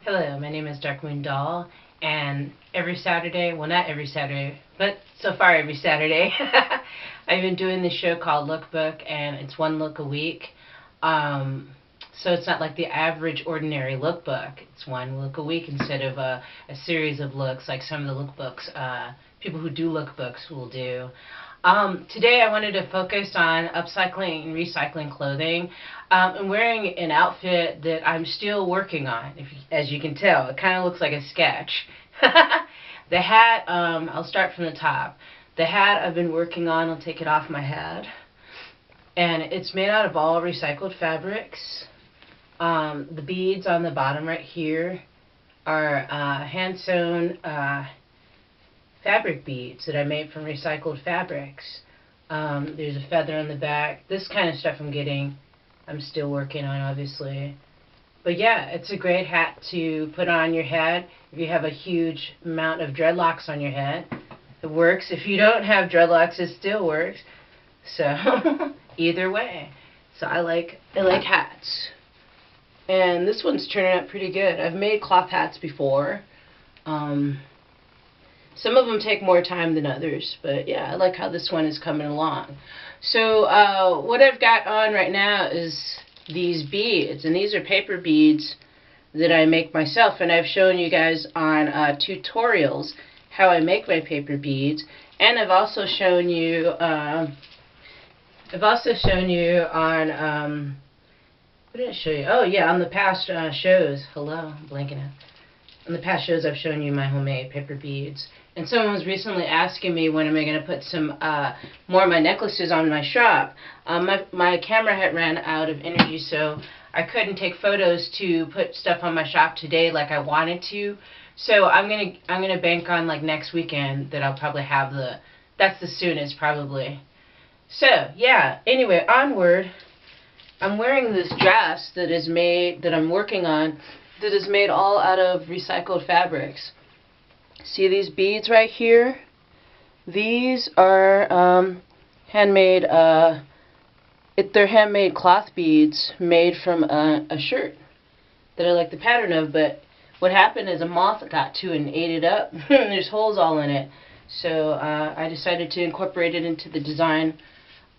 Hello, my name is Darkmoon Doll, and every Saturday, well not every Saturday, but so far every Saturday, I've been doing this show called Lookbook, and it's one look a week. So it's not like the average ordinary lookbook. It's one look a week instead of a series of looks like some of the lookbooks, people who do lookbooks will do. Today I wanted to focus on upcycling and recycling clothing. I'm wearing an outfit that I'm still working on, as you can tell. It kind of looks like a sketch. The hat, I'll start from the top. The hat I've been working on, I'll take it off my head. And it's made out of all recycled fabrics. The beads on the bottom right here are hand-sewn fabric beads that I made from recycled fabrics. There's a feather on the back. This kind of stuff I'm still working on, obviously. But yeah, it's a great hat to put on your head if you have a huge amount of dreadlocks on your head. It works. If you don't have dreadlocks, it still works. So either way. So I like hats. And this one's turning out pretty good. I've made cloth hats before. Some of them take more time than others, but yeah, I like how this one is coming along. So what I've got on right now is these beads, and these are paper beads that I make myself, and I've shown you guys on tutorials how I make my paper beads, and I've also shown you on what did I show you? Oh yeah, on the past shows. Hello, I'm blanking out. In the past shows I've shown you my homemade paper beads. And someone was recently asking me when am I going to put some more of my necklaces on my shop. My camera had ran out of energy, so I couldn't take photos to put stuff on my shop today like I wanted to. So I'm gonna bank on like next weekend that I'll probably have that's the soonest probably. So yeah, anyway, onward. I'm wearing this dress that I'm working on that is made all out of recycled fabrics. See these beads right here? These are handmade, they're handmade cloth beads made from a shirt that I like the pattern of, but what happened is a moth got to and ate it up. There's holes all in it. So I decided to incorporate it into the design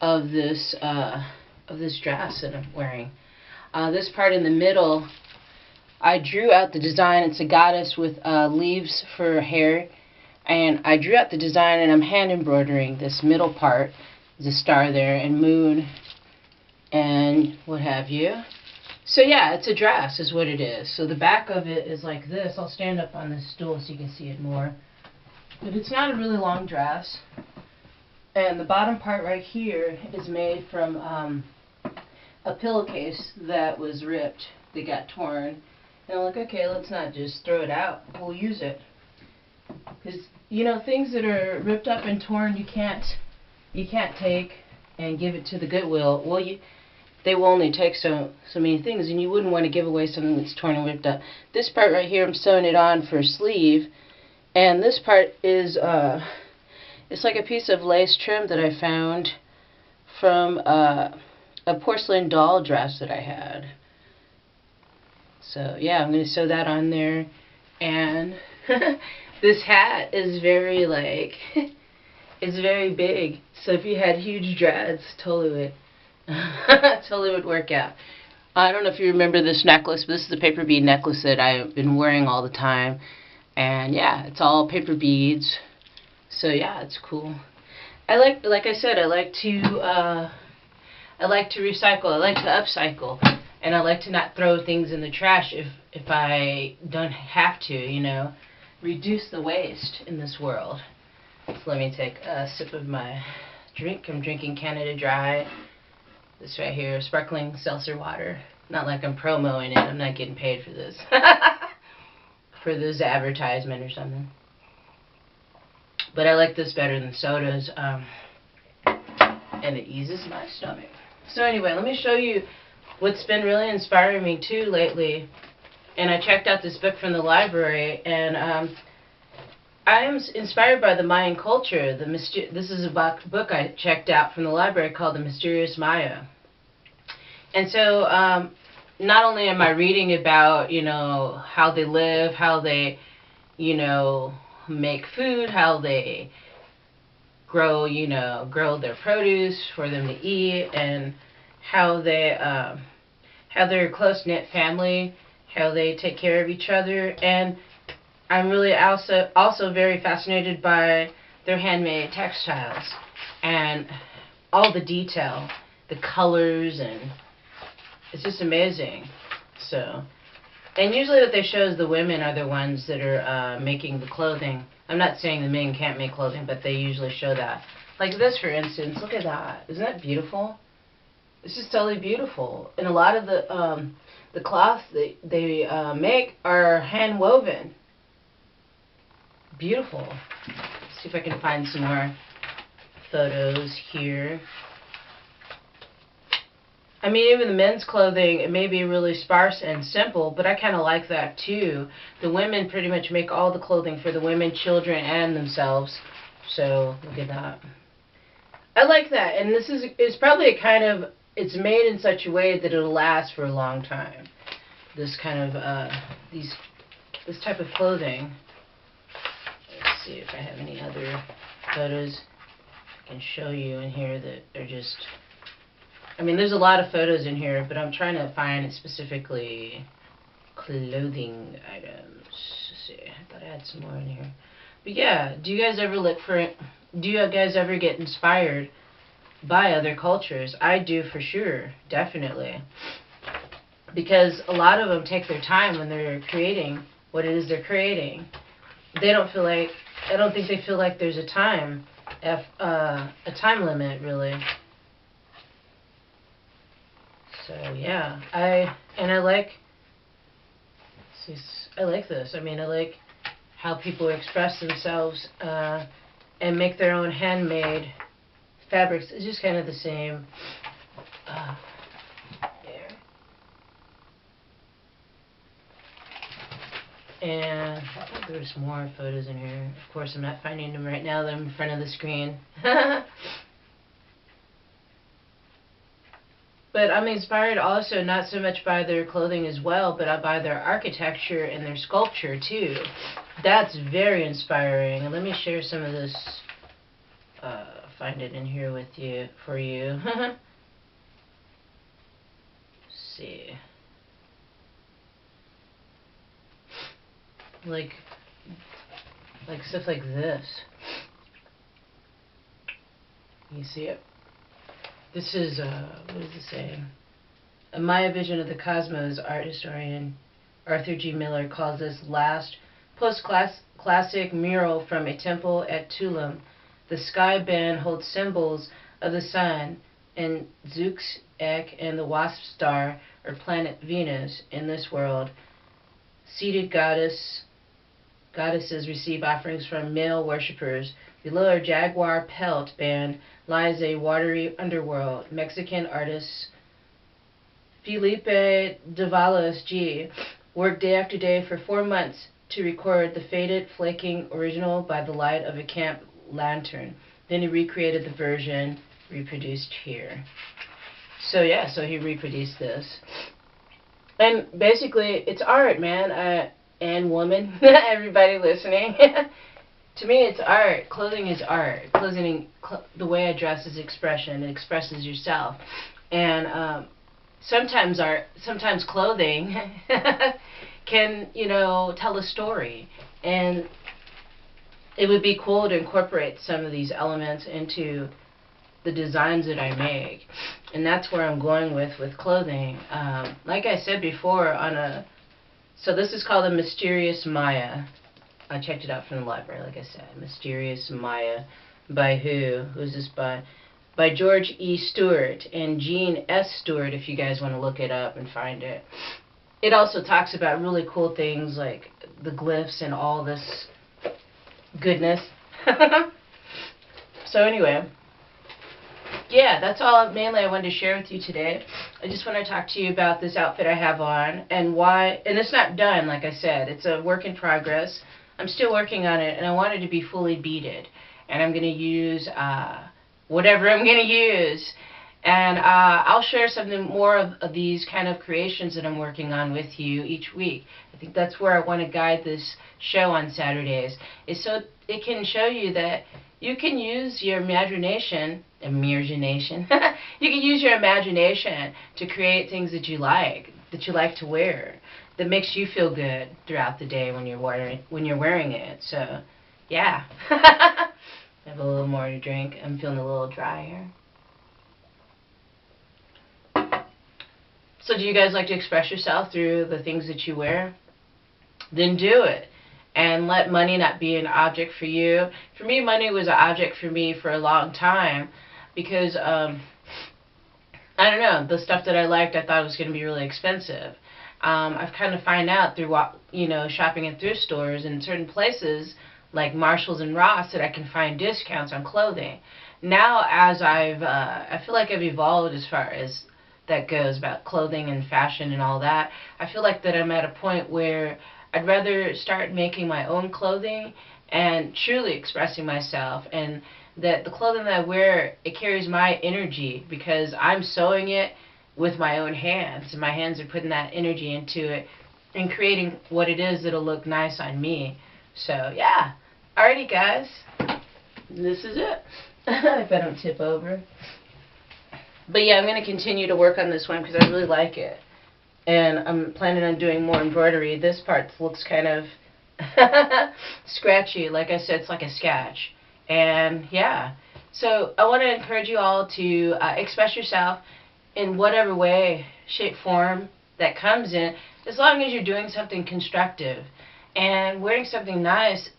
of this dress that I'm wearing. This part in the middle, I drew out the design. It's a goddess with leaves for hair, and I drew out the design, and I'm hand embroidering this middle part. There's a star there and moon and what have you. So yeah, it's a dress is what it is. So the back of it is like this. I'll stand up on this stool so you can see it more. But it's not a really long dress. And the bottom part right here is made from a pillowcase that was ripped, that got torn. And I'm like, okay, let's not just throw it out. We'll use it. Because, you know, things that are ripped up and torn, you can't take and give it to the Goodwill. Well, they will only take so many things, and you wouldn't want to give away something that's torn and ripped up. This part right here, I'm sewing it on for a sleeve. And this part is, it's like a piece of lace trim that I found from a porcelain doll dress that I had. So yeah, I'm going to sew that on there. And this hat is very it's very big. So if you had huge dreads, totally would work out. I don't know if you remember this necklace, but this is a paper bead necklace that I've been wearing all the time. And yeah, it's all paper beads. So yeah, it's cool. Like I said, I like to recycle. I like to upcycle. And I like to not throw things in the trash if I don't have to, you know. Reduce the waste in this world. So let me take a sip of my drink. I'm drinking Canada Dry. This right here, sparkling seltzer water. Not like I'm promoting it. I'm not getting paid for this. For this advertisement or something. But I like this better than sodas. And it eases my stomach. So anyway, let me show you what's been really inspiring me too lately. And I checked out this book from the library, and I am inspired by the Mayan culture. This is a book I checked out from the library called The Mysterious Maya. And so not only am I reading about, how they live, how they, make food, how they grow their produce for them to eat, and how how they're a close-knit family, how they take care of each other, and I'm really also very fascinated by their handmade textiles and all the detail, the colors, and it's just amazing. So, and usually what they show is the women are the ones that are making the clothing. I'm not saying the men can't make clothing, but they usually show that. Like this, for instance, look at that. Isn't that beautiful? This is totally beautiful. And a lot of the cloth they make are hand woven. Beautiful. Let's see if I can find some more photos here. I mean, even the men's clothing, it may be really sparse and simple, but I kind of like that too. The women pretty much make all the clothing for the women, children, and themselves. So, look at that. I like that. And this is probably a kind of, it's made in such a way that it'll last for a long time. This kind of, this type of clothing. Let's see if I have any other photos I can show you in here that are just... I mean, there's a lot of photos in here, but I'm trying to find specifically clothing items. Let's see, I thought I had some more in here. But yeah, do you guys ever look for it? Do you guys ever get inspired by other cultures? I do for sure, definitely. Because a lot of them take their time when they're creating what it is they're creating. They don't feel like, I don't think they feel like there's a time limit, really. So yeah, I like this. I mean, I like how people express themselves and make their own handmade fabrics. It's just kind of the same. There. And I think there's more photos in here. Of course, I'm not finding them right now. They're in front of the screen. But I'm inspired also not so much by their clothing as well, but by their architecture and their sculpture too. That's very inspiring. And let me share some of this, find it in here with you, for you. Let's see. Like stuff like this. You see it? This is, what does it say? A Maya vision of the cosmos, art historian Arthur G. Miller calls this last post-classic mural from a temple at Tulum. The sky band holds symbols of the sun and Zooks, Ek, and the wasp star, or planet Venus, in this world. Seated goddesses receive offerings from male worshippers. Below a jaguar pelt band lies a watery underworld. Mexican artist Felipe Davalos G. worked day after day for 4 months to record the faded, flaking original by the light of a camp lantern. Then he recreated the version reproduced here. So yeah, so he reproduced this. And basically, it's art, man, and woman, everybody listening. To me, it's art. Clothing is art. The way I dress is expression. It expresses yourself. And sometimes clothing can, tell a story. And it would be cool to incorporate some of these elements into the designs that I make. And that's where I'm going with clothing. Like I said before, so this is called a Mysterious Maya. I checked it out from the library, like I said. Mysterious Maya. By who? Who's this by? By George E. Stewart and Jean S. Stewart, if you guys want to look it up and find it. It also talks about really cool things like the glyphs and all this goodness. So anyway, yeah, that's all mainly I wanted to share with you today. I just want to talk to you about this outfit I have on and why, and it's not done, like I said. It's a work in progress. I'm still working on it, and I want it to be fully beaded. And I'm going to use whatever I'm going to use. And I'll share something more of these kind of creations that I'm working on with you each week. I think that's where I want to guide this show on Saturdays, is so it can show you that you can use your imagination, you can use your imagination to create things that you like to wear, that makes you feel good throughout the day when you're wearing it. So, yeah. I have a little more to drink. I'm feeling a little dry here. So do you guys like to express yourself through the things that you wear? Then do it. And let money not be an object for you. For me, money was an object for me for a long time because, I don't know, the stuff that I liked I thought was going to be really expensive. I've kind of found out through, shopping in thrift stores in certain places like Marshalls and Ross that I can find discounts on clothing. Now, as I feel like I've evolved as far as that goes about clothing and fashion and all that. I feel like that I'm at a point where I'd rather start making my own clothing and truly expressing myself, and that the clothing that I wear, it carries my energy because I'm sewing it with my own hands, and my hands are putting that energy into it and creating what it is that'll look nice on me. So yeah. Alrighty guys, this is it. If I don't tip over. But yeah, I'm going to continue to work on this one because I really like it. And I'm planning on doing more embroidery. This part looks kind of scratchy. Like I said, it's like a sketch. And yeah. So I want to encourage you all to express yourself in whatever way, shape, form that comes in, as long as you're doing something constructive and wearing something nice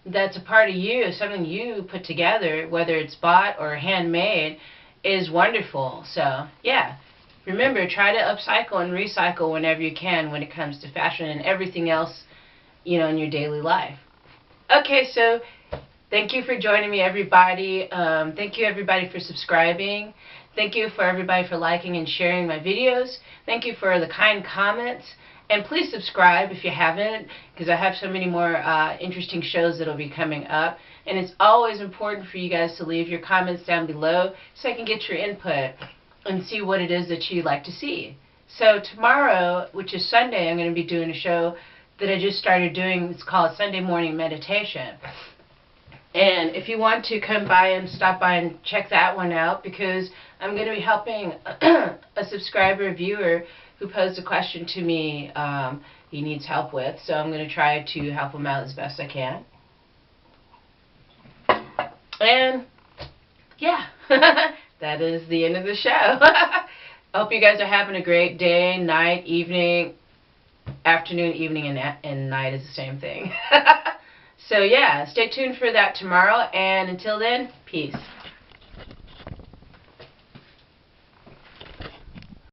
that's a part of you, something you put together, whether it's bought or handmade, is wonderful. So yeah, remember, try to upcycle and recycle whenever you can when it comes to fashion and everything else, in your daily life. Okay, so thank you for joining me, everybody. Thank you, everybody, for subscribing. Thank you for everybody for liking and sharing my videos. Thank you for the kind comments. And please subscribe if you haven't, because I have so many more interesting shows that will be coming up. And it's always important for you guys to leave your comments down below so I can get your input and see what it is that you'd like to see. So tomorrow, which is Sunday, I'm going to be doing a show that I just started doing. It's called Sunday Morning Meditation. And if you want to come by and stop by and check that one out, because I'm going to be helping a subscriber, viewer, who posed a question to me he needs help with. So I'm going to try to help him out as best I can. And yeah, that is the end of the show. I hope you guys are having a great day, night, evening, afternoon, evening, and night is the same thing. So yeah, stay tuned for that tomorrow, and until then, peace.